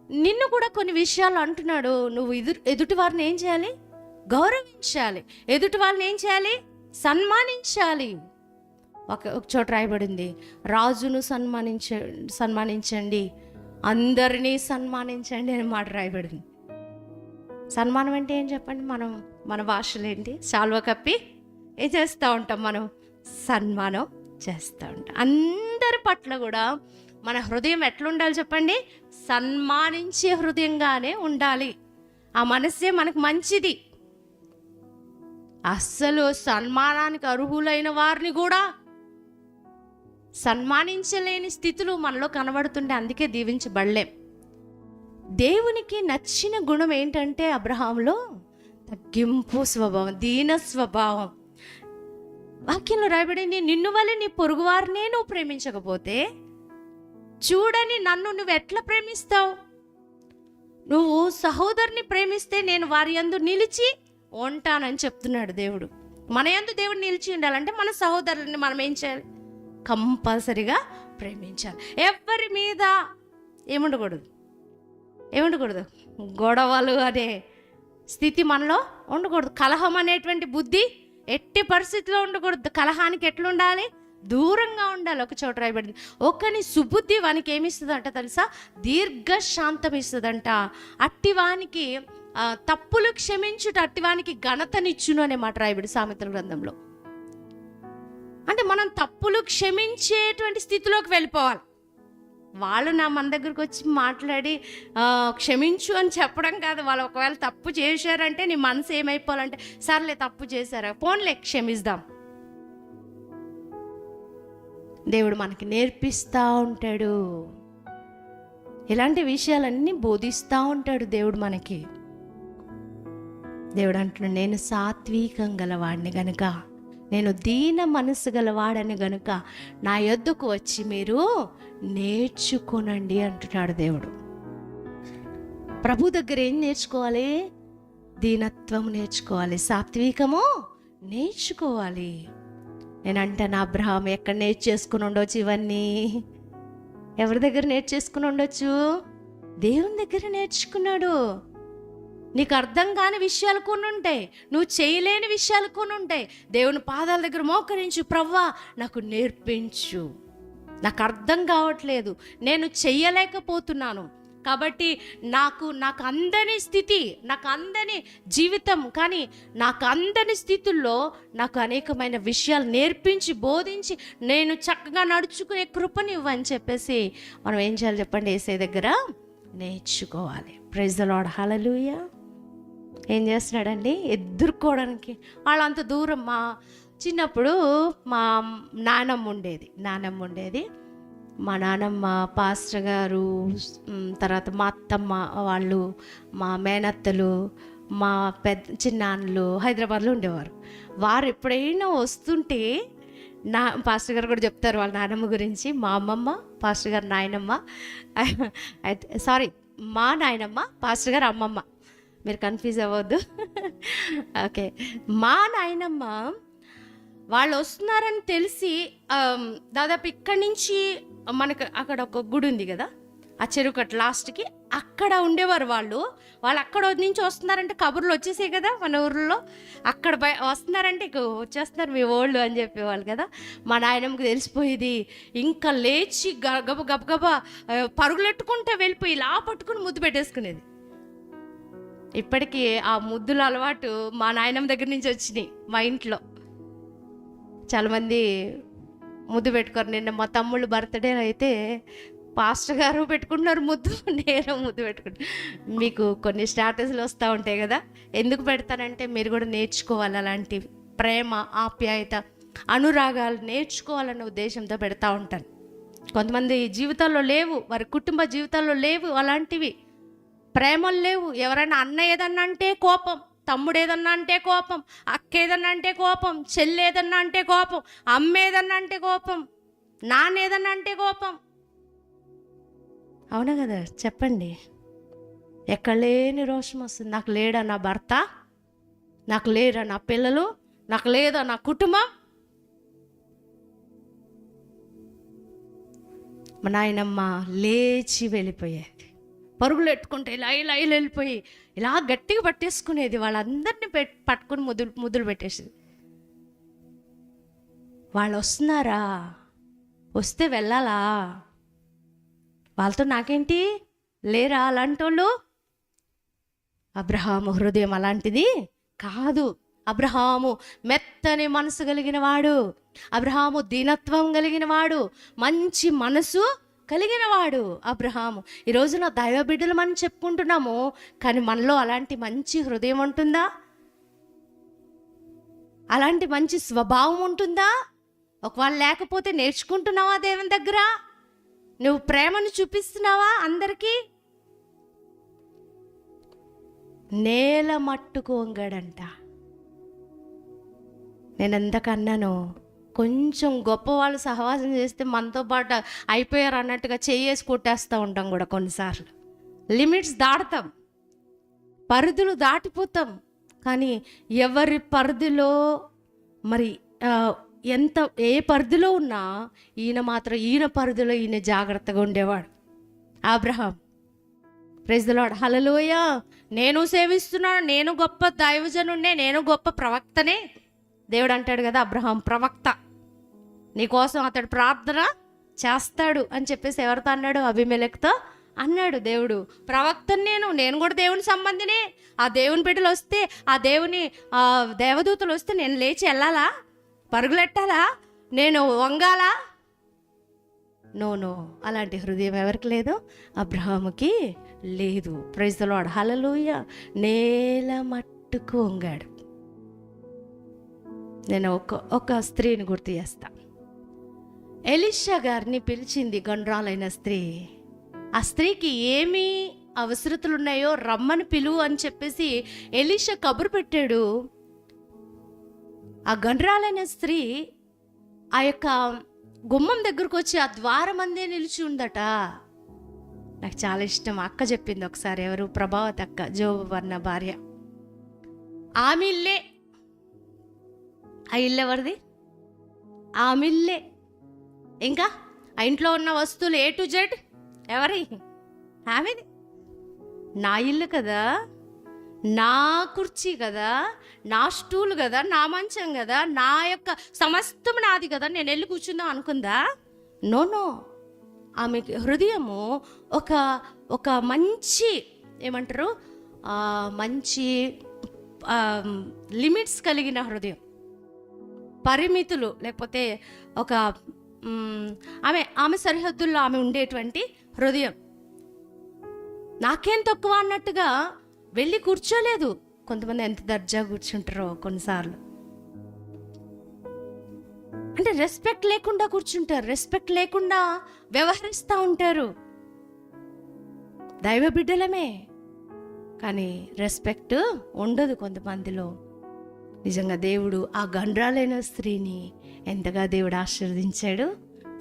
నిన్ను కూడా కొన్ని విషయాలు అంటున్నాడు. నువ్వు ఎదుటి వారిని ఏం చేయాలి? గౌరవించాలి. ఎదుటి వాళ్ళని ఏం చేయాలి? సన్మానించాలి. ఒక చోట రాయబడింది, రాజును సన్మానించండి, అందరినీ సన్మానించండి అనే మాట రాయబడింది. సన్మానం అంటే ఏం చెప్పండి? మన భాషలో ఏంటి? శాల్వ కప్పి ఏం చేస్తూ ఉంటాం? మనం సన్మానం చేస్తూ ఉంటాం. అందరి పట్ల కూడా మన హృదయం ఎట్లుండాలి చెప్పండి? సన్మానించే హృదయంగానే ఉండాలి. ఆ మనసే మనకు మంచిది. అస్సలు సన్మానానికి అర్హులైన వారిని కూడా సన్మానించలేని స్థితులు మనలో కనబడుతుంటే అందుకే దీవించబడలేం. దేవునికి నచ్చిన గుణం ఏంటంటే అబ్రహాంలో తగ్గింపు స్వభావం, దీన స్వభావం. వాక్యంలో రాయబడింది, నిన్ను వల్ల నీ పొరుగువారినే నువ్వు ప్రేమించకపోతే చూడని నన్ను నువ్వు ఎట్లా ప్రేమిస్తావు? నువ్వు సహోదరుని ప్రేమిస్తే నేను వారి యందు నిలిచి ఉంటానని చెప్తున్నాడు దేవుడు. మన యందు దేవుడు నిలిచి ఉండాలంటే మన సహోదరుని మనం ఏం చేయాలి? కంపల్సరిగా ప్రేమించాలి. ఎవరి మీద ఏముండకూడదు, గొడవలు అనే స్థితి మనలో ఉండకూడదు. కలహం అనేటువంటి బుద్ధి ఎట్టి పరిస్థితిలో ఉండకూడదు. కలహానికి ఎట్లుండాలి? దూరంగా ఉండాలి. ఒక చోట రాయబడింది, ఒకని సుబుద్ధి వానికి ఏమిస్తుందంట తెలుసా? దీర్ఘశాంతం ఇస్తుందంట. అట్టివానికి తప్పులు క్షమించుట అట్టివానికి ఘనతనిచ్చును అనే మాట రాయబడి సామెతల గ్రంథంలో. అంటే మనం తప్పులు క్షమించేటువంటి స్థితిలోకి వెళ్ళిపోవాలి. వాళ్ళు మన దగ్గరకు వచ్చి మాట్లాడి క్షమించు అని చెప్పడం కాదు. వాళ్ళు ఒకవేళ తప్పు చేశారంటే నీ మనసు ఏమైపోవాలంటే, సర్లే తప్పు చేశారా, పోన్లే క్షమిద్దాం. దేవుడు మనకి నేర్పిస్తూ ఉంటాడు. ఇలాంటి విషయాలన్నీ బోధిస్తూ ఉంటాడు దేవుడు మనకి. దేవుడు అంటున్నాడు, నేను సాత్వికం గలవాడిని గనుక, నేను దీన మనసు గలవాడని గనుక నా యొద్దకు వచ్చి మీరు నేర్చుకోనండి అంటున్నాడు దేవుడు. ప్రభు దగ్గర ఏం నేర్చుకోవాలి? దీనత్వం నేర్చుకోవాలి, సాత్వికము నేర్చుకోవాలి. నేనంటాను, అబ్రహాం ఎక్కడ నేర్చేసుకుని ఉండొచ్చు ఇవన్నీ? ఎవరి దగ్గర నేర్చేసుకుని ఉండొచ్చు? దేవుని దగ్గర నేర్చుకున్నాడు. నీకు అర్థం కాని విషయాలు కొన్ని ఉంటాయి, నువ్వు చేయలేని విషయాలు కొన్ని ఉంటాయి. దేవుని పాదాల దగ్గర మోకరించు, ప్రవ్వా నాకు నేర్పించు, నాకు అర్థం కావట్లేదు, నేను చెయ్యలేకపోతున్నాను, కాబట్టి నాకు అందని స్థితి, నాకు అందని జీవితం, కానీ నాకు అందని స్థితుల్లో నాకు అనేకమైన విషయాలు నేర్పించి బోధించి నేను చక్కగా నడుచుకునే కృపనివ్వని చెప్పేసి మనం ఏం చేయాలి చెప్పండి? యేసయ్య దగ్గర నేర్చుకోవాలి. ప్రైజ్ ది లార్డ్, హల్లెలూయా. ఏం చేస్తున్నాడండి? ఎదుర్కోవడానికి వాళ్ళంత దూరం. మా చిన్నప్పుడు మా నానమ్మ ఉండేది. మా నానమ్మ, పాస్టర్ గారు, తర్వాత మా అత్తమ్మ వాళ్ళు, మా మేనత్తలు, మా చిన్నాన్నలు హైదరాబాద్లో ఉండేవారు. వారు ఎప్పుడైనా వస్తుంటే పాస్టర్ గారు కూడా చెప్తారు వాళ్ళ నాయనమ్మ గురించి. మా అమ్మమ్మ, పాస్టర్ గారు నాయనమ్మ, మా నాయనమ్మ, పాస్టర్ గారు అమ్మమ్మ, మీరు కన్ఫ్యూజ్ అవ్వద్దు. ఓకే, మా నాయనమ్మ వాళ్ళు వస్తున్నారని తెలిసి దాదాపు ఇక్కడి నుంచి మనకు అక్కడ ఒక గుడి ఉంది కదా, ఆ చెరుకట్ లాస్ట్కి అక్కడ ఉండేవారు. వాళ్ళు అక్కడ నుంచి వస్తున్నారంటే కబుర్లు వచ్చేసాయి కదా మన ఊర్లో, అక్కడ వస్తున్నారంటే ఇక వచ్చేస్తున్నారు మీ ఓళ్ళు అని చెప్పేవాళ్ళు కదా. మా నాయనమ్మకి తెలిసిపోయేది. ఇంకా లేచి గబగబా పరుగులెట్టుకుంటే వెళ్ళిపోయి ఇలా పట్టుకుని ముద్దు పెట్టేసుకునేది. ఇప్పటికీ ఆ ముద్దుల అలవాటు మా నాయనమ్మ దగ్గర నుంచి వచ్చినాయి. మా ఇంట్లో చాలామంది ముద్దు పెట్టుకోరు. నిన్న మా తమ్ముళ్ళు బర్త్డే అయితే పాస్టర్ గారు పెట్టుకుంటున్నారు ముద్దు, నేను ముద్దు పెట్టుకుంటాను. మీకు కొన్ని స్టాటస్లు వస్తూ ఉంటాయి కదా, ఎందుకు పెడతానంటే మీరు కూడా నేర్చుకోవాలి. అలాంటి ప్రేమ, ఆప్యాయత, అనురాగాలు నేర్చుకోవాలన్న ఉద్దేశంతో పెడతా ఉంటాను. కొంతమంది జీవితాల్లో లేవు, వారి కుటుంబ జీవితాల్లో లేవు అలాంటివి, ప్రేమలు లేవు. ఎవరైనా అన్న ఏదన్నా అంటే కోపం, తమ్ముడు ఏదన్నా అంటే కోపం, అక్క ఏదన్నా అంటే కోపం, చెల్లి ఏదన్నా అంటే కోపం, అమ్మ ఏదన్నా అంటే కోపం, నాన్న ఏదన్నా అంటే కోపం. అవునా కదా చెప్పండి? ఎక్కడ లేని రోషం వస్తుంది. నాకు లేడా నా భర్త, నాకు లేరా నా పిల్లలు, నాకు లేదా నా కుటుంబం. మా నాయనమ్మ లేచి వెళ్ళిపోయేది. పరుగులు ఎట్టుకుంటే ఇలా ఇలా ఇలా వెళ్ళిపోయి ఇలా గట్టిగా పట్టేసుకునేది, వాళ్ళందరినీ పట్టుకుని ముద్దులు పెట్టేసేది. వాళ్ళు వస్తున్నారా, వస్తే వెళ్ళాలా, వాళ్ళతో నాకేంటి, లేరా అలాంటి వాళ్ళు? అబ్రహాము హృదయం అలాంటిది కాదు. అబ్రహాము మెత్తని మనసు కలిగిన వాడు, అబ్రహాము దీనత్వం కలిగిన వాడు, మంచి మనసు కలిగిన వాడు అబ్రహాము. ఈ రోజున దైవ బిడ్డలు మనం చెప్పుకుంటున్నాము, కానీ మనలో అలాంటి మంచి హృదయం ఉంటుందా? అలాంటి మంచి స్వభావం ఉంటుందా? ఒకవేళ లేకపోతే నేర్చుకుంటున్నావా దేవుని దగ్గర? నువ్వు ప్రేమను చూపిస్తున్నావా అందరికీ? నేల మట్టుకు వంగాడంట. నేను ఎంతకన్నాను, కొంచెం గొప్ప వాళ్ళు సహవాసం చేస్తే మనతో పాటు అయిపోయారు అన్నట్టుగా చేయేసి కొట్టేస్తూ ఉంటాం కూడా కొన్నిసార్లు. లిమిట్స్ దాటుతాం, పరిధులు దాటిపోతాం. కానీ ఎవరి పరిధిలో మరి ఏ పరిధిలో ఉన్నా ఈయన మాత్రం ఈయన పరిధిలో ఈయన జాగ్రత్తగా ఉండేవాడు అబ్రహాం. ప్రైజ్ ది లార్డ్, హల్లెలూయా. నేను సేవిస్తున్నాను, నేను గొప్ప దైవజనుడినే, నేను గొప్ప ప్రవక్తనే. దేవుడు అంటాడు కదా, అబ్రహాం ప్రవక్త, నీకోసం అతడు ప్రార్థన చేస్తాడు అని చెప్పేసి ఎవరితో అన్నాడు? అబీమెలెకుతో అన్నాడు. దేవుడు ప్రవక్తని, నేను కూడా దేవుని సంబంధినే. ఆ దేవుని బిడ్డలు వస్తే, ఆ దేవుని దేవదూతలు వస్తే నేను లేచి వెళ్ళాలా, పరుగులెట్టాలా, నేను వంగాలా? నో, అలాంటి హృదయం ఎవరికి లేదు? అబ్రహాముకి లేదు. ప్రైజ్ ది లార్డ్, హల్లెలూయా. నేల మట్టుకు వంగాడు. నేను ఒక స్త్రీని గుర్తు చేస్తా. ఎలీషా గారిని పిలిచింది గొండ్రాలైన స్త్రీ. ఆ స్త్రీకి ఏమి అవసరతలు ఉన్నాయో రమ్మని పిలువు అని చెప్పేసి ఎలీషా కబురు పెట్టాడు. ఆ గొండ్రాలైన స్త్రీ ఆ యొక్క గుమ్మం దగ్గరకు వచ్చి ఆ ద్వారం అందే నిలిచి ఉందట. నాకు చాలా ఇష్టం. అక్క చెప్పింది ఒకసారి, ఎవరు, ప్రభావతి అక్క, జోబు వర్ణ భార్య. ఆమె ఇల్లే, ఆ ఇల్లు ఎవరిది? ఆమె ఇల్లే. ఇంకా ఆ ఇంట్లో ఉన్న వస్తువులు A to Z ఎవరి? ఆమెది. నా ఇల్లు కదా, నా కుర్చీ కదా, నా స్టూల్ కదా, నా మంచం కదా, నా యొక్క సమస్తం నాది కదా, నేను వెళ్ళి కూర్చుందాం అనుకుందా? నో. ఆమె హృదయము ఒక మంచి ఏమంటారు, మంచి లిమిట్స్ కలిగిన హృదయం, పరిమితులు, లేకపోతే ఒక ఆమె సరిహద్దుల్లో ఆమె ఉండేటువంటి హృదయం. నాకేం తక్కువ అన్నట్టుగా వెళ్ళి కూర్చోలేదు. కొంతమంది ఎంత దర్జా కూర్చుంటారో కొన్నిసార్లు, అంటే రెస్పెక్ట్ లేకుండా కూర్చుంటారు, రెస్పెక్ట్ లేకుండా వ్యవహరిస్తూ ఉంటారు. దైవ బిడ్డలమే, కానీ రెస్పెక్ట్ ఉండదు కొంతమందిలో. నిజంగా దేవుడు ఆ గండ్రాలైన స్త్రీని ఎంతగా దేవుడు ఆశీర్వదించాడు.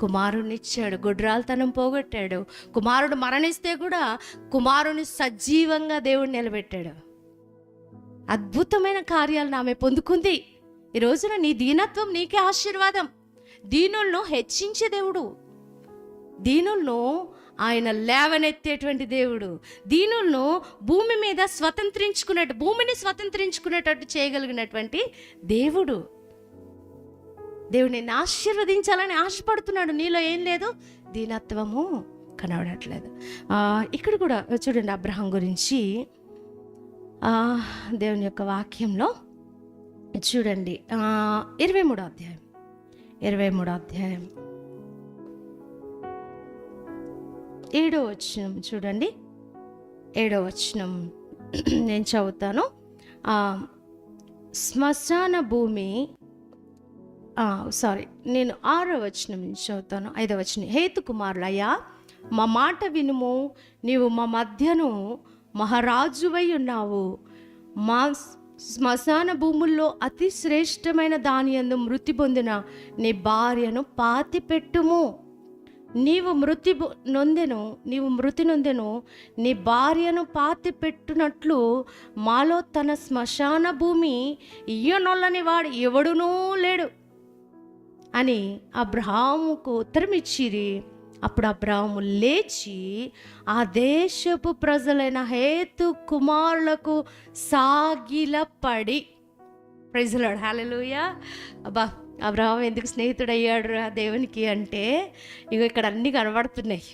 కుమారుని ఇచ్చాడు, గుడ్రాలతనం పోగొట్టాడు. కుమారుడు మరణిస్తే కూడా కుమారుని సజీవంగా దేవుడు నిలబెట్టాడు. అద్భుతమైన కార్యాలను ఆమె పొందుకుంది. ఈ రోజున నీ దీనత్వం నీకే ఆశీర్వాదం. దీనులను హెచ్చించే దేవుడు, దీనులను ఆయన లేవనెత్తేటువంటి దేవుడు, దీనులను భూమి మీద భూమిని స్వతంత్రించుకునేటట్టు చేయగలిగినటువంటి దేవుడు. దేవుడు నిన్ను ఆశీర్వదించాలని ఆశపడుతున్నాడు. నీలో ఏం లేదు? దీనత్వము కనబడట్లేదు. ఇక్కడ కూడా చూడండి, అబ్రహాం గురించి దేవుని యొక్క వాక్యంలో చూడండి, 23వ అధ్యాయం 7వ వచనం చూడండి. 7వ వచనం నేను చదువుతాను. శ్మశాన భూమి, నేను 6వ వచనం చదువుతాను. 5వ వచనం. హేతు కుమారులయ్యా, మా మాట వినుము, నీవు మా మధ్యను మహారాజువై ఉన్నావు. మా శ్మశాన భూముల్లో అతి శ్రేష్టమైన దాని యందు మృతి పొందిన నీ భార్యను పాతిపెట్టుము. నీవు మృతి నొందెను నీ భార్యను పాతిపెట్టునట్లు మాలో తన శ్మశాన భూమి ఇయ్యనొల్లని వాడు ఎవడునూ లేడు అని అబ్రహాముకు ఉత్తరం ఇచ్చిరి. అప్పుడు అబ్రాహాము లేచి ఆ దేశపు ప్రజలైన హేతు కుమారులకు సాగిలపడి. ప్రైజ్ లార్డ్, హల్లెలూయా. అబ్బా, అబ్రాహాం ఎందుకు స్నేహితుడయ్యాడు రా దేవునికి అంటే, ఇగో ఇక్కడ అన్నీ కనబడుతున్నాయి.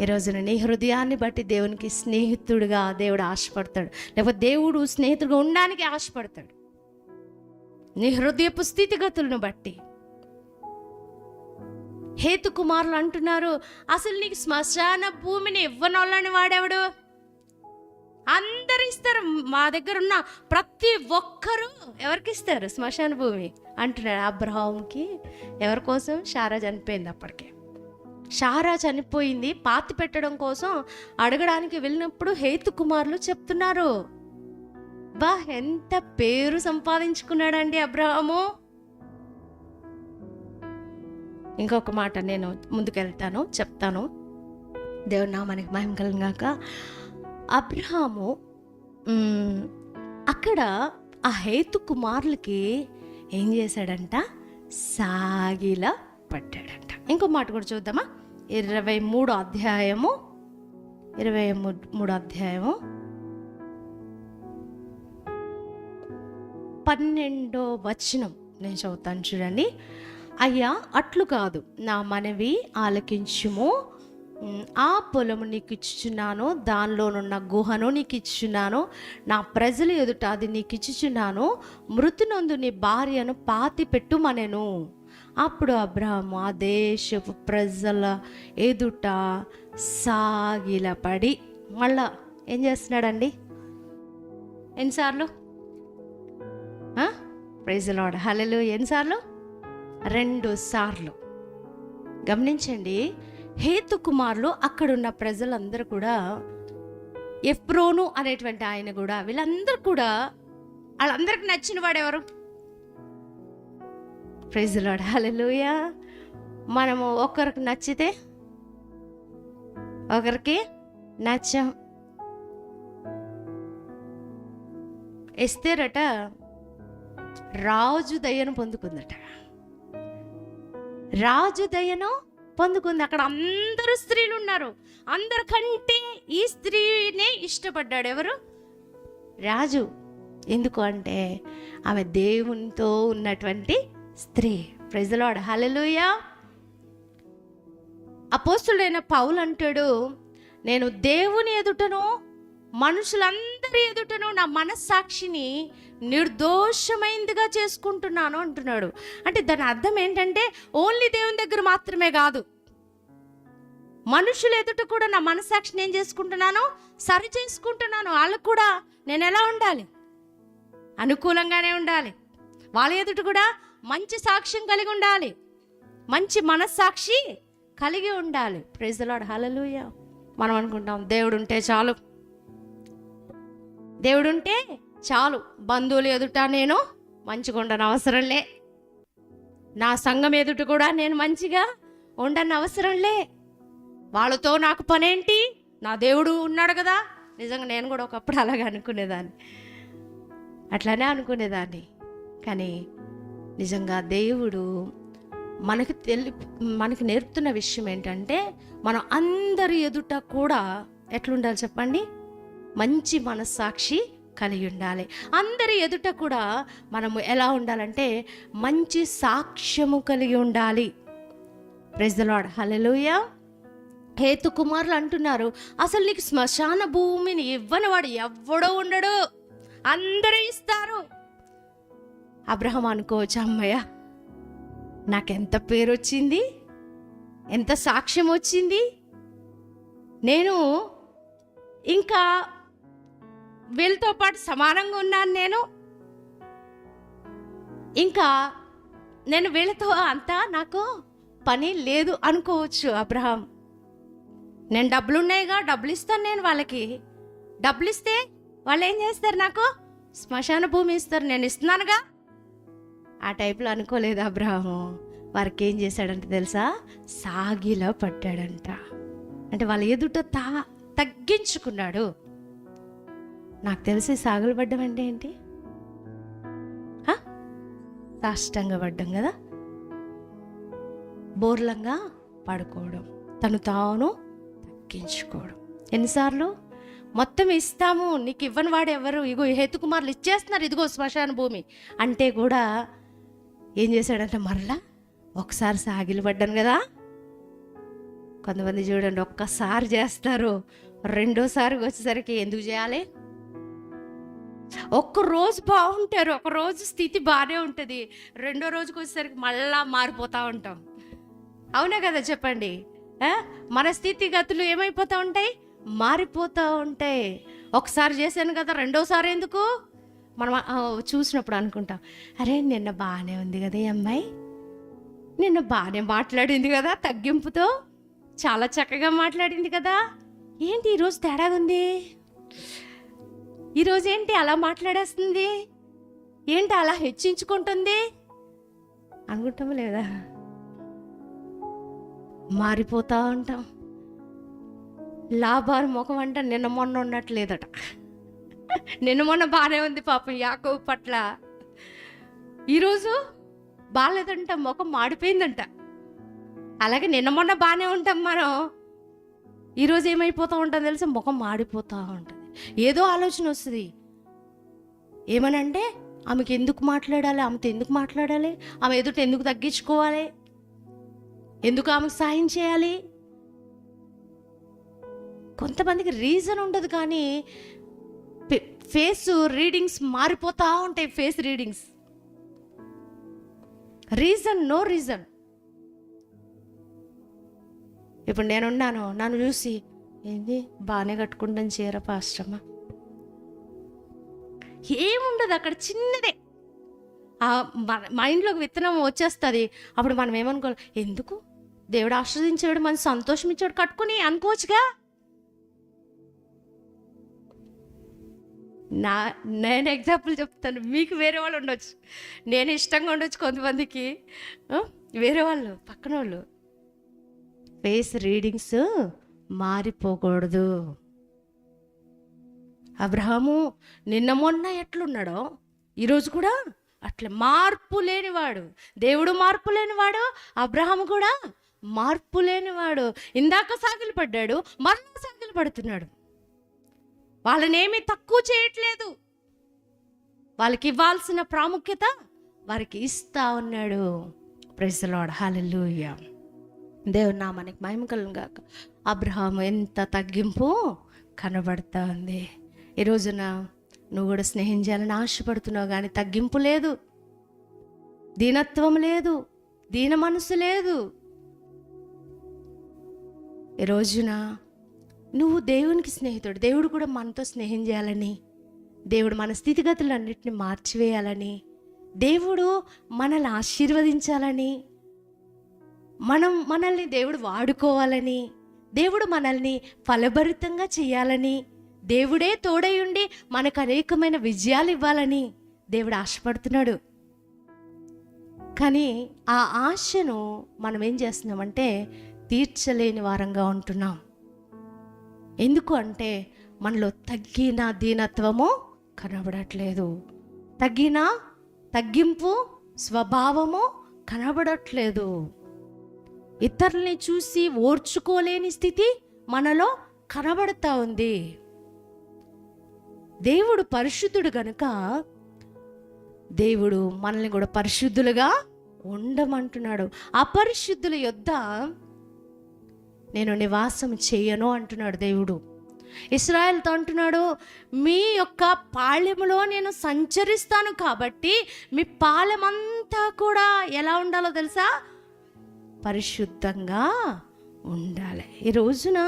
ఈరోజున నీ హృదయాన్ని బట్టి దేవునికి స్నేహితుడిగా దేవుడు ఆశపడతాడు, లేకపోతే దేవుడు స్నేహితుడిగా ఉండడానికి ఆశపడతాడు. నీ హృదయపు స్థితిగతులను బట్టి. హేతు కుమారులు అంటున్నారు, అసలు నీకు శ్మశాన భూమిని ఇవ్వనోళ్ళని వాడేవాడు? అందరు ఇస్తారు, మా దగ్గర ఉన్న ప్రతి ఒక్కరూ ఎవరికి ఇస్తారు శ్మశాన భూమి అంటున్నాడు. అబ్రహాంకి ఎవరి కోసం? శారా చనిపోయింది. అప్పటికే శారా చనిపోయింది. పాతి పెట్టడం కోసం అడగడానికి వెళ్ళినప్పుడు హేతు కుమారులు చెప్తున్నారు. బా, ఎంత పేరు సంపాదించుకున్నాడండి అబ్రహాము. ఇంకొక మాట నేను ముందుకెళ్తాను, చెప్తాను. దేవుని నామానికి మహిమ కలుగుగాక. అబ్రహాము అక్కడ ఆ హేతు కుమారులకి ఏం చేశాడంట? సాగిల పట్టాడంట. ఇంకో మాట కూడా చూద్దామా? 23వ అధ్యాయము 12వ వచనం నేను చదువుతాను, చూడండి. అయ్యా, అట్లు కాదు, నా మనవి ఆలకించుము. ఆ పొలము నీకు ఇచ్చుచున్నాను, దానిలోనున్న గుహను నీకు ఇచ్చుచున్నాను, నా ప్రజల ఎదుట అది నీకు ఇచ్చుచున్నాను. మృతునందు నీ భార్యను పాతి పెట్టుమనెను. అప్పుడు అబ్రహాము ఆ దేశపు ప్రజల ఎదుట సాగిలపడి. మళ్ళా ఏం చేస్తున్నాడండి? ఎన్నిసార్లు? ప్రైజ్ లార్డ్, హల్లెలూయా. ఎన్నిసార్లు? 2 సార్లు. గమనించండి, హేతు కుమారులు అక్కడున్న ప్రజలందరూ కూడా, ఎఫ్రోను అనేటువంటి ఆయన కూడా, వీళ్ళందరూ కూడా, వాళ్ళందరికి నచ్చిన వాడు ఎవరు? Praise lord, hallelujah. మనము ఒకరికి నచ్చితే ఒకరికి నచ్చం. ఎస్తేరట రాజు దయను పొందుకుందట. రాజు దయను పొందుకుంది. అక్కడ అందరూ స్త్రీలు ఉన్నారు. అందరికంటే ఈ స్త్రీనే ఇష్టపడ్డాడు. ఎవరు? రాజు. ఎందుకు అంటే ఆమె దేవునితో ఉన్నటువంటి స్త్రీ. ప్రైజ్ ది లార్డ్, హల్లెలూయా. అపోస్తుడైన పౌలు అంటాడు, నేను దేవుని ఎదుటను మనుషులందరి ఎదుటను నా మనస్సాక్షిని నిర్దోషమైందిగా చేసుకుంటున్నాను అంటున్నాడు. అంటే దాని అర్థం ఏంటంటే, ఓన్లీ దేవుని దగ్గర మాత్రమే కాదు, మనుషుల ఎదుట కూడా నా మనస్సాక్షిని ఏం చేసుకుంటున్నాను? సరి చేసుకుంటున్నాను. వాళ్ళకు కూడా నేను ఎలా ఉండాలి? అనుకూలంగానే ఉండాలి. వాళ్ళ ఎదుట కూడా మంచి సాక్ష్యం కలిగి ఉండాలి, మంచి మనస్సాక్షి కలిగి ఉండాలి. Praise the Lord, hallelujah. మనం అనుకుంటాం దేవుడు ఉంటే చాలు, దేవుడుంటే చాలు, బంధువులు ఎదుట నేను మంచిగా ఉండని అవసరం లే, నా సంఘం ఎదుట కూడా నేను మంచిగా ఉండని అవసరం లే, వాళ్ళతో నాకు పనేంటి, నా దేవుడు ఉన్నాడు కదా. నిజంగా నేను కూడా ఒకప్పుడు అలాగే అనుకునేదాన్ని, అట్లానే అనుకునేదాన్ని. కానీ నిజంగా దేవుడు మనకి నేర్పుతున్న విషయం ఏంటంటే, మనం అందరి ఎదుట కూడా ఎట్లుండాలి చెప్పండి? మంచి మనస్సాక్షి కలిగి ఉండాలి. అందరి ఎదుట కూడా మనము ఎలా ఉండాలంటే మంచి సాక్ష్యము కలిగి ఉండాలి. ప్రైజ్ ది లార్డ్, హల్లెలూయా. హేతు కుమారులు అంటున్నారు, అసలు నీకు శ్మశాన భూమిని ఇవ్వని వాడు ఎవ్వడో ఉండడు, అందరూ ఇస్తారు. అబ్రహాం అనుకోవచ్చు, అమ్మయ్య నాకెంత పేరు వచ్చింది, ఎంత సాక్ష్యం వచ్చింది, నేను ఇంకా వీళ్ళతో పాటు సమానంగా ఉన్నాను, నేను వీళ్ళతో అంతా నాకు పని లేదు అనుకోవచ్చు అబ్రహాం. నేను డబ్బులు ఉన్నాయిగా, డబ్బులు ఇస్తాను నేను వాళ్ళకి, డబ్బులు ఇస్తే వాళ్ళు ఏం చేస్తారు? నాకు శ్మశాన భూమి ఇస్తారు, నేను ఇస్తున్నానుగా. ఆ టైప్లో అనుకోలేదు అబ్రహాము. వారికి ఏం చేశాడంటే తెలుసా? సాగిలా పడ్డాడంట. అంటే వాళ్ళ ఎదుట తగ్గించుకున్నాడు. నాకు తెలిసి సాగులు పడ్డం అంటే ఏంటి? సాష్టంగా పడ్డం కదా. బోర్లంగా పడుకోవడం, తను తాను తగ్గించుకోవడం. ఎన్నిసార్లు మొత్తం ఇస్తాము, నీకు ఇవ్వని వాడు ఎవరు, ఇగో హేతుకుమారులు ఇచ్చేస్తున్నారు, ఇదిగో శ్మశాన భూమి అంటే కూడా ఏం చేశాడంటే మరలా ఒకసారి సాగిలి పడ్డాను కదా. కొంతమంది చూడండి ఒక్కసారి చేస్తారు, రెండోసారి వచ్చేసరికి ఎందుకు చేయాలి? ఒక్కరోజు బాగుంటారు, ఒకరోజు స్థితి బాగానే ఉంటుంది, రెండో రోజుకి వచ్చేసరికి మళ్ళా మారిపోతూ ఉంటాం. అవునా కదా చెప్పండి? మన స్థితిగతులు ఏమైపోతూ ఉంటాయి? మారిపోతూ ఉంటాయి. ఒకసారి చేశాను కదా, రెండోసారి ఎందుకు? మనం చూసినప్పుడు అనుకుంటాం, అరే నిన్న బాగానే ఉంది కదా ఈ అమ్మాయి, నిన్న బాగానే మాట్లాడింది కదా, తగ్గింపుతో చాలా చక్కగా మాట్లాడింది కదా, ఏంటి ఈరోజు తేడాగా ఉంది, ఈరోజు ఏంటి అలా మాట్లాడేస్తుంది, ఏంటి అలా హెచ్చించుకుంటుంది అనుకుంటాము లేదా? మారిపోతూ ఉంటాం. లాభాలు ముఖం అంట నిన్న మొన్న ఉన్నట్లేదట. నిన్న మొన్న బాగానే ఉంది పాపం యాకోబు పట్ల, ఈరోజు బాగాలేదంట, ముఖం మాడిపోయిందంట. అలాగే నిన్న మొన్న బాగానే ఉంటాం మనం, ఈరోజు ఏమైపోతూ ఉంటాం తెలుసా? ముఖం మాడిపోతూ ఉంటుంది. ఏదో ఆలోచన వస్తుంది, ఏమనంటే ఆమెకి ఎందుకు మాట్లాడాలి, ఆమెతో ఎందుకు మాట్లాడాలి, ఆమె ఎదుట ఎందుకు తగ్గించుకోవాలి, ఎందుకు ఆమెకు సాయం చేయాలి. కొంతమందికి రీజన్ ఉండదు, కానీ ఫేస్ రీడింగ్స్ మారిపోతూ ఉంటాయి. Face readings, reason no reason. ఇప్పుడు నేనున్నాను, నన్ను చూసి ఏంది బాగానే కట్టుకుంటాను చీర పాస్టమ్మా, ఏముండదు అక్కడ, చిన్నదే మైండ్లోకి విత్తనం వచ్చేస్తుంది. అప్పుడు మనం ఏమనుకోవాలి, ఎందుకు దేవుడు ఆశ్రదించాడు, మన సంతోషం ఇచ్చాడు, కట్టుకుని అనుకోవచ్చుగా. నేను ఎగ్జాంపుల్ చెప్తాను, మీకు వేరే వాళ్ళు ఉండొచ్చు, నేను ఇష్టంగా ఉండొచ్చు, కొంతమందికి వేరే వాళ్ళు పక్కన వాళ్ళు. Face readings మారిపోకూడదు. అబ్రహాము నిన్న మొన్న ఎట్లున్నాడో ఈరోజు కూడా అట్లా మార్పు లేనివాడు. దేవుడు మార్పు లేనివాడు, అబ్రహాము కూడా మార్పు లేనివాడు. ఇందాక సాగిలు పడ్డాడు, మరలా సాగిలు పడుతున్నాడు. వాళ్ళనేమీ తక్కువ చేయట్లేదు, వాళ్ళకి ఇవ్వాల్సిన ప్రాముఖ్యత వారికి ఇస్తా ఉన్నాడు. Praise the Lord, hallelujah. దేవుని నామానికి మహిమ కలుగును గాక. అబ్రహాము ఎంత తగ్గింపు కనబడతా ఉంది. ఈ రోజున నువ్వు కూడా స్నేహం చేయాలని ఆశపడుతున్నావు, కానీ తగ్గింపు లేదు, దీనత్వం లేదు, దీన మనసు లేదు. ఈ రోజున నువ్వు దేవునికి స్నేహితుడు, దేవుడు కూడా మనతో స్నేహం చేయాలని, దేవుడు మన స్థితిగతులన్నింటినీ మార్చివేయాలని, దేవుడు మనల్ని ఆశీర్వదించాలని, మనల్ని దేవుడు వాడుకోవాలని, దేవుడు మనల్ని ఫలభరితంగా చేయాలని, దేవుడే తోడై ఉండి మనకు అనేకమైన విజయాలు ఇవ్వాలని దేవుడు ఆశపడుతున్నాడు. కానీ ఆ ఆశను మనం ఏం చేస్తున్నామంటే తీర్చలేని వారంగా ఉంటున్నాం. ఎందుకు అంటే మనలో తగ్గిన దీనత్వము కనబడట్లేదు, తగ్గింపు స్వభావము కనబడట్లేదు. ఇతరుల్ని చూసి ఓర్చుకోలేని స్థితి మనలో కనబడతా ఉంది. దేవుడు పరిశుద్ధుడు గనుక దేవుడు మనల్ని కూడా పరిశుద్ధులుగా ఉండమంటున్నాడు. అపరిశుద్ధుల యొద్ద నేను నివాసం చేయను అంటున్నాడు దేవుడు. ఇశ్రాయేలుతో అంటున్నాడు, మీ యొక్క పాళెములో నేను సంచరిస్తాను కాబట్టి మీ పాళెమంతా కూడా ఎలా ఉండాలో తెలుసా? పరిశుద్ధంగా ఉండాలి. ఈ రోజున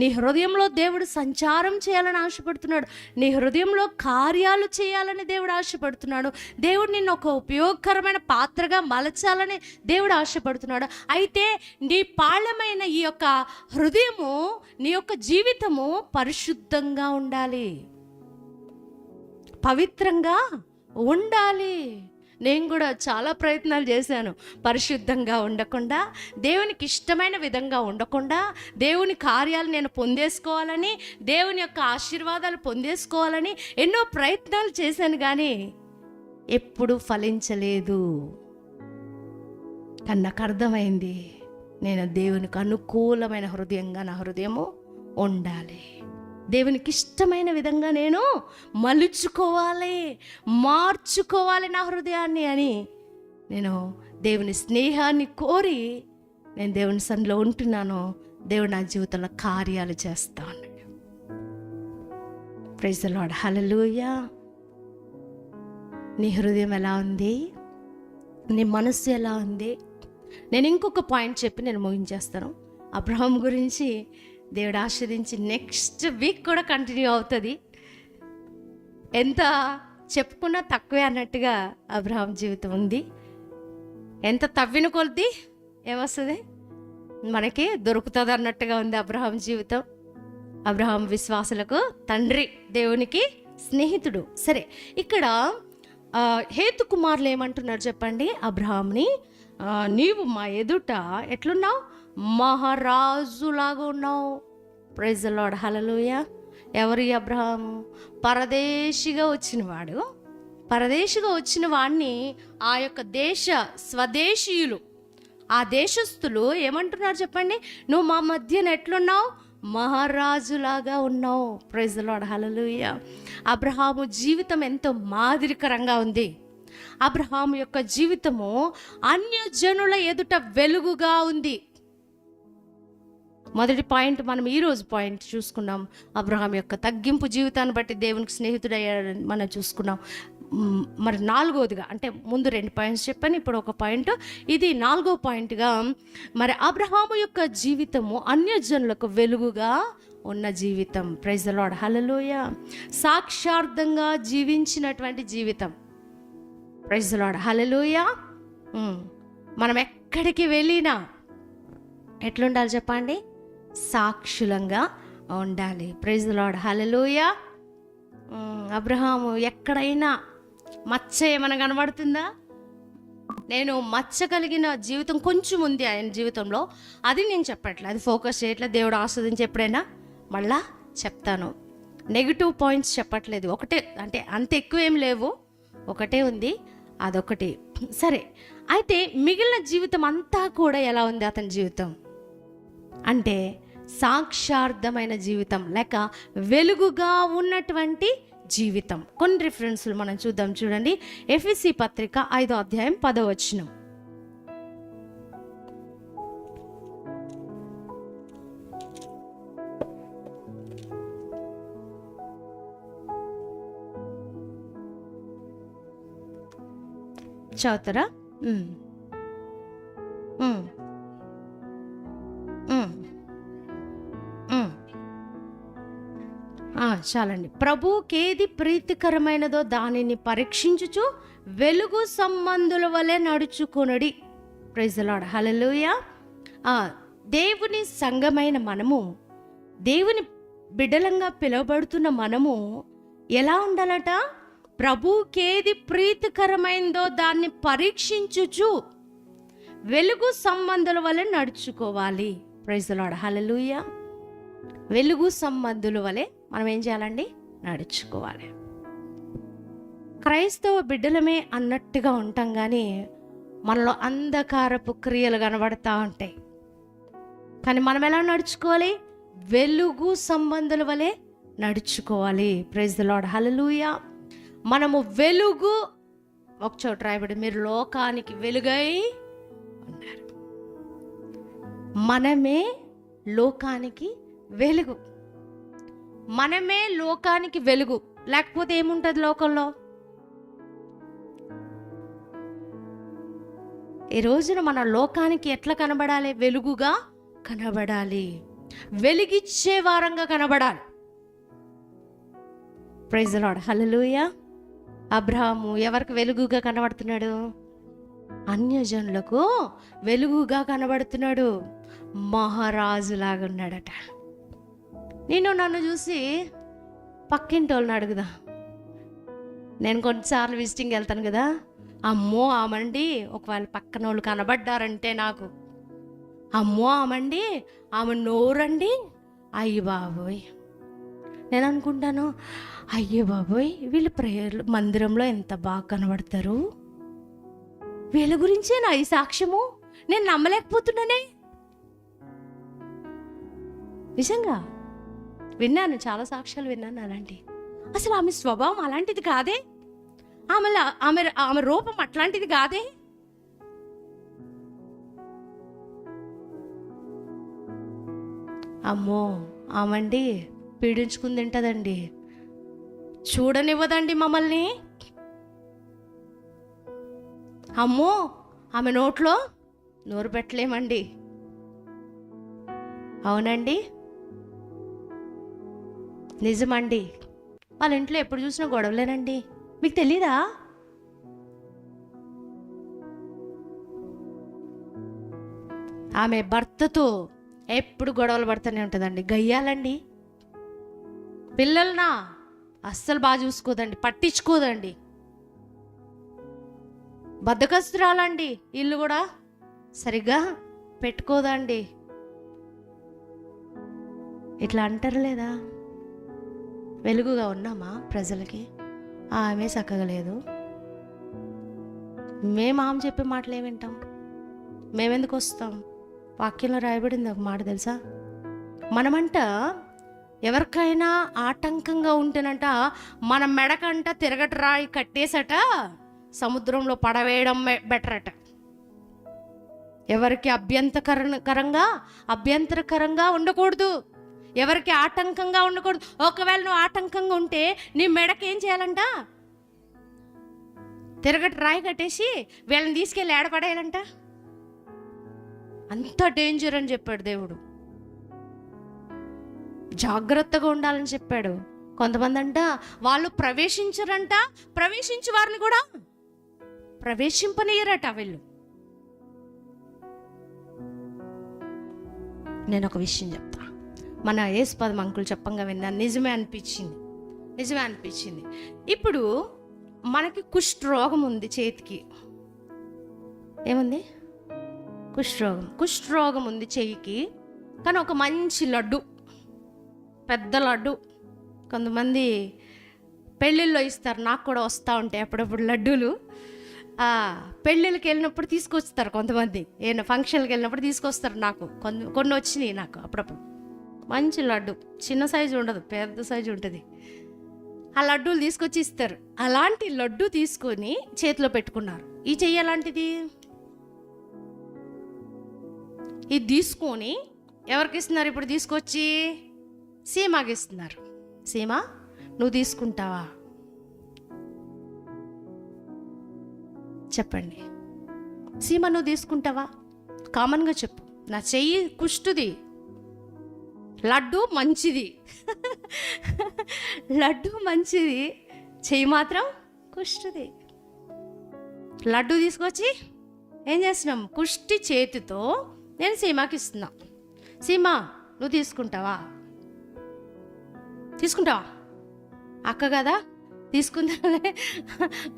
నీ హృదయంలో దేవుడు సంచారం చేయాలని ఆశపడుతున్నాడు, నీ హృదయంలో కార్యాలు చేయాలని దేవుడు ఆశపడుతున్నాడు. దేవుడు నిన్ను ఒక ఉపయోగకరమైన పాత్రగా మలచాలని దేవుడు ఆశపడుతున్నాడు. అయితే నీ పాళమైన ఈ యొక్క హృదయము, నీ యొక్క జీవితము పరిశుద్ధంగా ఉండాలి, పవిత్రంగా ఉండాలి. నేను కూడా చాలా ప్రయత్నాలు చేశాను, పరిశుద్ధంగా ఉండకుండా, దేవునికి ఇష్టమైన విధంగా ఉండకుండా, దేవుని కార్యాలు నేను పొందేసుకోవాలని, దేవుని యొక్క ఆశీర్వాదాలు పొందేసుకోవాలని ఎన్నో ప్రయత్నాలు చేశాను, కానీ ఎప్పుడు ఫలించలేదు. కానీ నాకు అర్థమైంది, నేను దేవునికి అనుకూలమైన హృదయంగా నా హృదయము ఉండాలి. దేవునికి ఇష్టమైన విధంగా నేను మలుచుకోవాలి, మార్చుకోవాలి నా హృదయాన్ని అని నేను దేవుని స్నేహాన్ని కోరి నేను దేవుని సన్నిధిలో ఉంటున్నాను. దేవుడు నా జీవితంలో కార్యాలు చేస్తా ఉన్నాడు. Praise the Lord. హల్లెలూయా. నీ హృదయం ఎలా ఉంది? నీ మనస్సు ఎలా ఉంది? నేను ఇంకొక పాయింట్ చెప్పి నేను ముగించేస్తాను. అబ్రహాం గురించి దేవుడు ఆశీర్వదించి నెక్స్ట్ వీక్ కూడా కంటిన్యూ అవుతుంది. ఎంత చెప్పుకున్నా తక్కువే అన్నట్టుగా అబ్రహాం జీవితం ఉంది. ఎంత తవ్విన కొద్ది ఏమొస్తుంది మనకి దొరుకుతుంది అన్నట్టుగా ఉంది అబ్రహాం జీవితం. అబ్రహాం విశ్వాసులకు తండ్రి, దేవునికి స్నేహితుడు. సరే, ఇక్కడ హేతు కుమారులు ఏమంటున్నారు చెప్పండి? అబ్రహాంని, నీవు మా ఎదుట ఎట్లున్నావు? మహారాజులాగా ఉన్నావు. Praise the Lord. హల్లెలూయా. ఎవరి అబ్రహాం? పరదేశిగా వచ్చినవాడు. పరదేశిగా వచ్చిన వాడిని ఆ యొక్క స్వదేశీయులు, ఆ దేశస్థులు ఏమంటున్నారు చెప్పండి? నువ్వు మా మధ్యన ఎట్లున్నావు? మహారాజులాగా ఉన్నావు. Praise the Lord. Hallelujah. Abraham జీవితం ఎంతో మాదిరికరంగా ఉంది. అబ్రహాము యొక్క జీవితము అన్యజనుల ఎదుట వెలుగుగా ఉంది. మొదటి పాయింట్ మనం ఈరోజు పాయింట్ చూసుకున్నాం. అబ్రహాం యొక్క తగ్గింపు జీవితాన్ని బట్టి దేవునికి స్నేహితుడయ్యాడని మనం చూసుకున్నాం. మరి నాలుగోదిగా, అంటే ముందు 2 పాయింట్స్ చెప్పాను, ఇప్పుడు ఒక పాయింట్, ఇది 4వ పాయింట్గా, మరి అబ్రహాము యొక్క జీవితము అన్యజనులకు వెలుగుగా ఉన్న జీవితం. Praise the Lord. హల్లెలూయా. సాక్షార్థంగా జీవించినటువంటి జీవితం. Praise the Lord. హల్లెలూయా. మనం ఎక్కడికి వెళ్ళినా ఎట్లుండాలి చెప్పండి? సాక్షులంగా ఉండాలి. Praise the Lord. Hallelujah. Abraham ఎక్కడైనా మచ్చ ఏమైనా కనబడుతుందా? నేను మచ్చ కలిగిన జీవితం కొంచెం ఉంది ఆయన జీవితంలో, అది నేను చెప్పట్లేదు, అది ఫోకస్ చేయట్లేదు. దేవుడు ఆస్వాదించి ఎప్పుడైనా మళ్ళా చెప్తాను. నెగిటివ్ పాయింట్స్ చెప్పట్లేదు. ఒకటే, అంటే అంత ఎక్కువ ఏం లేవు, ఒకటే ఉంది, అదొకటి. సరే, అయితే మిగిలిన జీవితం అంతా కూడా ఎలా ఉంది అతని జీవితం అంటే? సాక్షార్థమైన జీవితం, లేక వెలుగుగా ఉన్నటువంటి జీవితం. కొన్ని రిఫరెన్స్లు మనం చూద్దాం. చూడండి, ఎఫెసీ పత్రిక 5వ అధ్యాయం 10వ వచనం. చదువుతారా? చాలండి. ప్రభుకేది ప్రీతికరమైనదో దానిని పరీక్షించుచు వెలుగు సంబంధుల వలె నడుచుకొనుడి. Praise the Lord. హల్లెలూయా. దేవుని సంఘమైన మనము, దేవుని బిడ్డలంగా పిలువబడుతున్న మనము ఎలా ఉండాలట? ప్రభుకేది ప్రీతికరమైందో దాన్ని పరీక్షించుచు వెలుగు సంబంధుల వలె నడుచుకోవాలి. Praise the Lord. హల్లెలూయా. వెలుగు సంబంధుల వలె మనం ఏం చేయాలండి? నడుచుకోవాలి. క్రైస్తవ బిడ్డలమే అన్నట్టుగా ఉంటాం, కానీ మనలో అంధకారపు క్రియలు కనబడతా ఉంటాయి. కానీ మనం ఎలా నడుచుకోవాలి? వెలుగు సంబంధుల వలె నడుచుకోవాలి. Praise the Lord. హల్లెలూయా. మనము వెలుగు, ఒక చోట రాయబడి, మీరు లోకానికి వెలుగై ఉన్నారు. మనమే లోకానికి వెలుగు. మనమే లోకానికి వెలుగు. లేకపోతే ఏముంటుంది లోకంలో? ఈ రోజున మన లోకానికి ఎట్లా కనబడాలి? వెలుగుగా కనబడాలి, వెలిగిచ్చే వారంగా కనబడాలి. Praise the Lord. Hallelujah. Abraham ఎవరికి వెలుగుగా కనబడుతున్నాడు? అన్యజనులకు వెలుగుగా కనబడుతున్నాడు. మహారాజులాగా ఉన్నాడట. నేను నన్ను చూసి పక్కింటి వాళ్ళని అడుగుదా. నేను కొన్నిసార్లు విజిటింగ్ వెళ్తాను కదా, అమ్మో ఆమండి, ఒకవేళ పక్కన వాళ్ళు కనబడ్డారంటే నాకు అమ్మో ఆమండి, ఆమె నోరండి, అయ్య బాబోయ్. నేను అనుకుంటాను, అయ్యో బాబోయ్, వీళ్ళు ప్రేయర్లు మందిరంలో ఎంత బాగా కనబడతారు, వీళ్ళ గురించే నా ఈ సాక్ష్యము, నేను నమ్మలేకపోతున్నానే. నిజంగా విన్నాను, చాలా సాక్ష్యాలు విన్నాను అలాంటి. అసలు ఆమె స్వభావం అలాంటిది కాదే, ఆమె ఆమె ఆమె రూపం అట్లాంటిది కాదే. అమ్మో, ఆమండి పీడించుకుని తింటదండి, చూడనివ్వదండి మమ్మల్ని. అమ్మో, ఆమె నోట్లో నోరు పెట్టలేమండి. అవునండి, నిజమండి. వాళ్ళ ఇంట్లో ఎప్పుడు చూసినా గొడవలేనండి. మీకు తెలీదా? ఆమె భర్తతో ఎప్పుడు గొడవలు పడుతూనే ఉంటుందండి. గయ్యాలండి. పిల్లలనా అస్సలు బాగా చూసుకోదండి, పట్టించుకోదండి. బద్ధకస్తురాలండి, ఇల్లు కూడా సరిగ్గా పెట్టుకోదండి. ఇట్లా అంటారు లేదా? వెలుగుగా ఉన్నామా ప్రజలకి? ఆమె చక్కగా లేదు. మేము ఆమె చెప్పే మాటలు ఏమి వింటాం? మేమెందుకు వస్తాం? వాక్యంలో రాయబడింది ఒక మాట తెలుసా? మనమంట ఎవరికైనా ఆటంకంగా ఉంటేనంట మన మెడకంట తిరగట రాయి కట్టేసట సముద్రంలో పడవేయడం బెటర్ అట. ఎవరికి అభ్యంతరకరంగా ఉండకూడదు, ఎవరికి ఆటంకంగా ఉండకూడదు. ఒకవేళ నువ్వు ఆటంకంగా ఉంటే నీ మెడకి ఏం చేయాలంట? తిరగట రాయి కట్టేసి వీళ్ళని తీసుకెళ్ళి ఏడపడేయాలంట. అంత డేంజర్ అని చెప్పాడు దేవుడు. జాగ్రత్తగా ఉండాలని చెప్పాడు. కొంతమంది అంట వాళ్ళు ప్రవేశించరంట, ప్రవేశించి వారిని కూడా ప్రవేశింపనీయరట వీళ్ళు. నేను ఒక విషయం చెప్తా. మన యేసుపాదం అంకుల్ చెప్పంగా విన్నాను, నిజమే అనిపించింది. ఇప్పుడు మనకి కుష్ఠరోగం ఉంది, చేతికి ఏముంది? కుష్ఠరోగం ఉంది చెయ్యికి. కానీ ఒక మంచి లడ్డు, పెద్ద లడ్డు కొంతమంది పెళ్ళిళ్ళలో ఇస్తారు. నాకు కూడా వస్తూ ఉంటాయి అప్పుడప్పుడు లడ్డూలు. పెళ్ళిళ్ళకి వెళ్ళినప్పుడు తీసుకొస్తారు కొంతమంది, ఏమైనా ఫంక్షన్కి వెళ్ళినప్పుడు తీసుకొస్తారు. నాకు కొన్ని వచ్చినాయి నాకు అప్పుడప్పుడు. మంచి లడ్డు, చిన్న సైజు ఉండదు, పెద్ద సైజు ఉంటుంది. ఆ లడ్డూలు తీసుకొచ్చి ఇస్తారు. అలాంటి లడ్డు తీసుకొని చేతిలో పెట్టుకున్నారు. ఈ చెయ్యి అలాంటిది. ఇది తీసుకొని ఎవరికి ఇస్తున్నారు? ఇప్పుడు తీసుకొచ్చి సీమాకి ఇస్తున్నారు. సీమా, నువ్వు తీసుకుంటావా? చెప్పండి. సీమ, నువ్వు తీసుకుంటావా? కామన్గా చెప్పు. నా చెయ్యి కుష్టుది, లడ్డు మంచిది. లడ్డు మంచిది, చెయ్యి మాత్రం కుష్టుది. లడ్డు తీసుకొచ్చి ఏం చేస్తున్నాం? కుష్టి చేతితో నేను సీమాకి ఇస్తున్నా. సీమా, నువ్వు తీసుకుంటావా? అక్క కదా, తీసుకుంటావే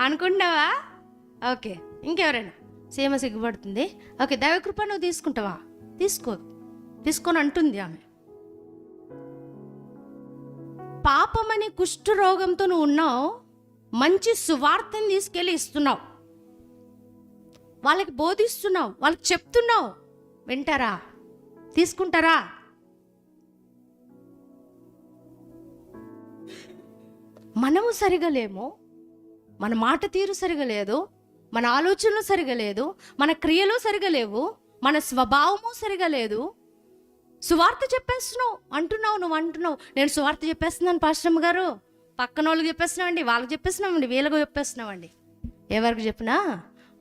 అనుకుంటావా? ఓకే, ఇంకెవరైనా? సీమ సిగ్గుపడుతుంది. ఓకే, దైవకృప, నువ్వు తీసుకుంటావా? తీసుకొని అంటుంది ఆమె. పాపమని కుష్ఠరోగంతో నువ్వు ఉన్నావు, మంచి సువార్తను తీసుకెళ్ళి ఇస్తున్నావు, వాళ్ళకి బోధిస్తున్నావు, వాళ్ళకి చెప్తున్నావు. వింటారా? తీసుకుంటారా? మనము సరిగా లేము, మన మాట తీరు సరిగా లేదు, మన ఆలోచనలు సరిగా లేదు, మన క్రియలు సరిగా లేవు, మన స్వభావము సరిగా లేదు. సువార్త చెప్పేస్తున్నావు అంటున్నావు. నేను సువార్త చెప్పేస్తున్నాను పాస్టమ్ గారు, పక్కన వాళ్ళకి చెప్పేస్తున్నామండి, వాళ్ళకి చెప్పేస్తున్నామండి, వీళ్ళకి చెప్పేస్తున్నామండి. ఎవరికి చెప్పినా